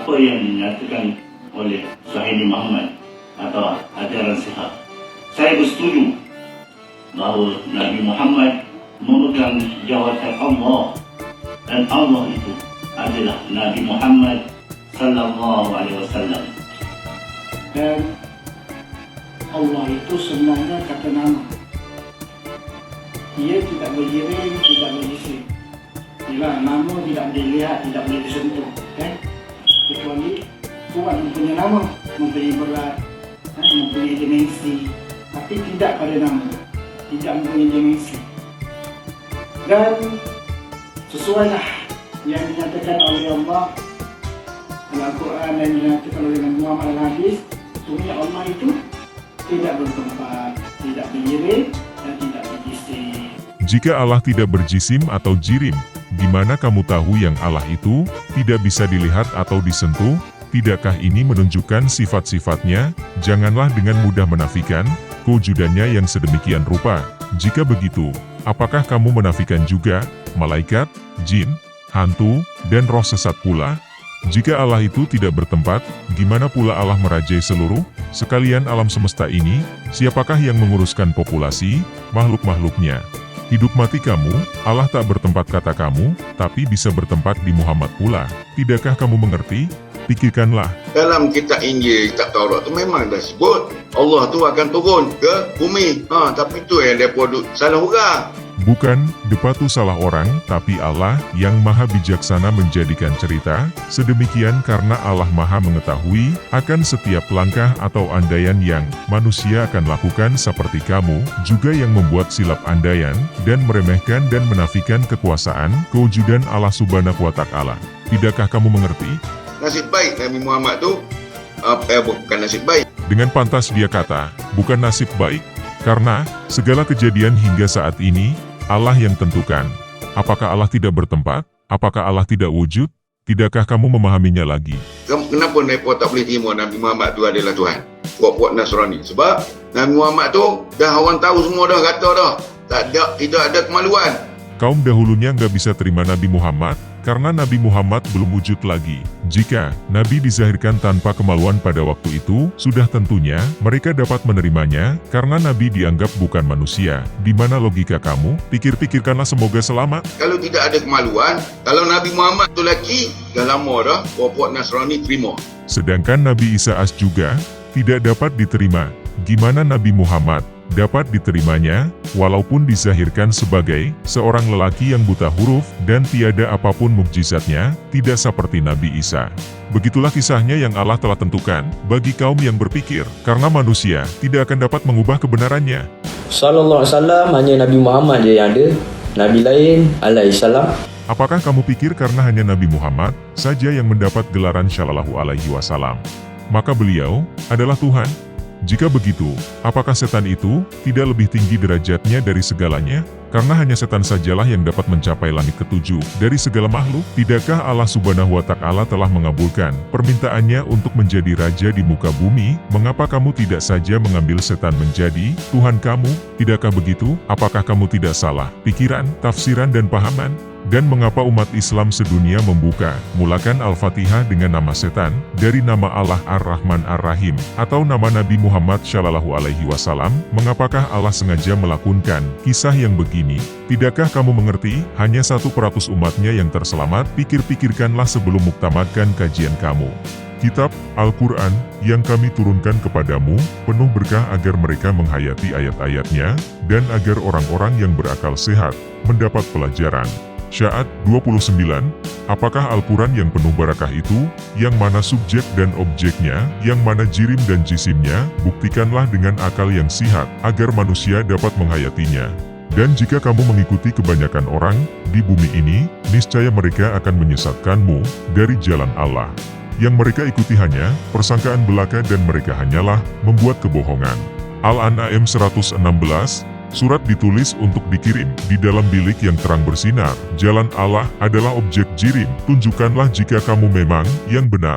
apa yang dinyatakan oleh Sayyidina Muhammad atau ajaran sehat. Saya bersetuju bahawa Nabi Muhammad memegang jawatan Allah, dan Allah itu adalah Nabi Muhammad sallallahu alaihi wasallam. Dan Allah itu sebenarnya kata nama. Dia tidak berjirim, tidak berjisim. Bila nama tidak boleh lihat, tidak boleh disentuh, kan? Kecuali Tuhan mempunyai nama, mempunyai berat, mempunyai dimensi, tapi tidak pada nama, tidak mempunyai dimensi. Dan sesuailah yang dinyatakan oleh Allah dalam Al-Quran dan dinyatakan oleh Nabi Muhammad dalam hadis, sesungguhnya Allah itu tidak bertempat, tidak berjirim, dan tidak berjisim. Jika Allah tidak berjisim atau jirim, di mana kamu tahu yang Allah itu tidak bisa dilihat atau disentuh? Tidakkah ini menunjukkan sifat-sifatnya? Janganlah dengan mudah menafikan kewujudannya yang sedemikian rupa. Jika begitu, apakah kamu menafikan juga malaikat, jin, hantu, dan roh sesat pula? Jika Allah itu tidak bertempat, gimana pula Allah merajai seluruh sekalian alam semesta ini? Siapakah yang menguruskan populasi makhluk-makhluknya? Hidup mati kamu, Allah tak bertempat kata kamu, tapi bisa bertempat di Muhammad pula. Tidakkah kamu mengerti? Pikirkanlah. Dalam kitab Injil, kitab Taurat tu memang dah sebut Allah tu akan turun ke bumi. Tapi tu yang dia produk salah orang. Bukan, Depatu salah orang, tapi Allah yang maha bijaksana menjadikan cerita sedemikian karena Allah maha mengetahui akan setiap langkah atau andaian yang manusia akan lakukan, seperti kamu juga yang membuat silap andaian dan meremehkan dan menafikan kekuasaan kewujudan Allah subhanahu wa ta'ala. Tidakkah kamu mengerti? Nasib baik Nabi Muhammad tu bukan nasib baik. Dengan pantas dia kata, bukan nasib baik, karena segala kejadian hingga saat ini Allah yang tentukan. Apakah Allah tidak bertempat? Apakah Allah tidak wujud? Tidakkah kamu memahaminya lagi? Kenapa mereka tak boleh terima Nabi Muhammad tu adalah Tuhan? Puak-puak Nasrani. Sebab Nabi Muhammad tu dah orang tahu semua dah, kata dah. Tidak ada kemaluan. Kaum dahulunya nggak bisa terima Nabi Muhammad, karena Nabi Muhammad belum wujud lagi. Jika Nabi dizahirkan tanpa kemaluan pada waktu itu, sudah tentunya mereka dapat menerimanya, karena Nabi dianggap bukan manusia. Di mana logika kamu? Pikir-pikirkanlah, semoga selamat. Kalau tidak ada kemaluan, kalau Nabi Muhammad tu lelaki, dah lama dah puak-puak Nasrani terima. Sedangkan Nabi Isa AS juga tidak dapat diterima. Gimana Nabi Muhammad dapat diterimanya, walaupun dizahirkan sebagai seorang lelaki yang buta huruf dan tiada apapun mukjizatnya, tidak seperti Nabi Isa. Begitulah kisahnya yang Allah telah tentukan bagi kaum yang berpikir, karena manusia tidak akan dapat mengubah kebenarannya. Sallallahu alaihi wasallam, hanya Nabi Muhammad je yang ada, Nabi lain alaihi salam. Apakah kamu pikir karena hanya Nabi Muhammad saja yang mendapat gelaran Shallallahu alaihi wasallam, maka beliau adalah Tuhan? Jika begitu, apakah setan itu tidak lebih tinggi derajatnya dari segalanya? Karena hanya setan sajalah yang dapat mencapai langit ketujuh dari segala makhluk. Tidakkah Allah subhanahu wa ta'ala telah mengabulkan permintaannya untuk menjadi raja di muka bumi? Mengapa kamu tidak saja mengambil setan menjadi Tuhan kamu? Tidakkah begitu? Apakah kamu tidak salah pikiran, tafsiran, dan pahaman? Dan mengapa umat Islam sedunia mulakan Al-Fatihah dengan nama setan, dari nama Allah Ar-Rahman Ar-Rahim, atau nama Nabi Muhammad Shallallahu Alaihi Wasallam? Mengapakah Allah sengaja melakukan kisah yang begini? Tidakkah kamu mengerti? Hanya 1% umatnya yang terselamat. Pikir-pikirkanlah sebelum muktamadkan kajian kamu. Kitab Al-Quran yang kami turunkan kepadamu penuh berkah agar mereka menghayati ayat-ayatnya, dan agar orang-orang yang berakal sehat mendapat pelajaran. Sya'at 29. Apakah Al-Quran yang penuh barakah itu? Yang mana subjek dan objeknya? Yang mana jirim dan jisimnya? Buktikanlah dengan akal yang sihat, agar manusia dapat menghayatinya. Dan jika kamu mengikuti kebanyakan orang di bumi ini, niscaya mereka akan menyesatkanmu dari jalan Allah. Yang mereka ikuti hanya persangkaan belaka, dan mereka hanyalah membuat kebohongan. Al-An'am 116. Surat ditulis untuk dikirim di dalam bilik yang terang bersinar. Jalan Allah adalah objek jirim. Tunjukkanlah jika kamu memang yang benar.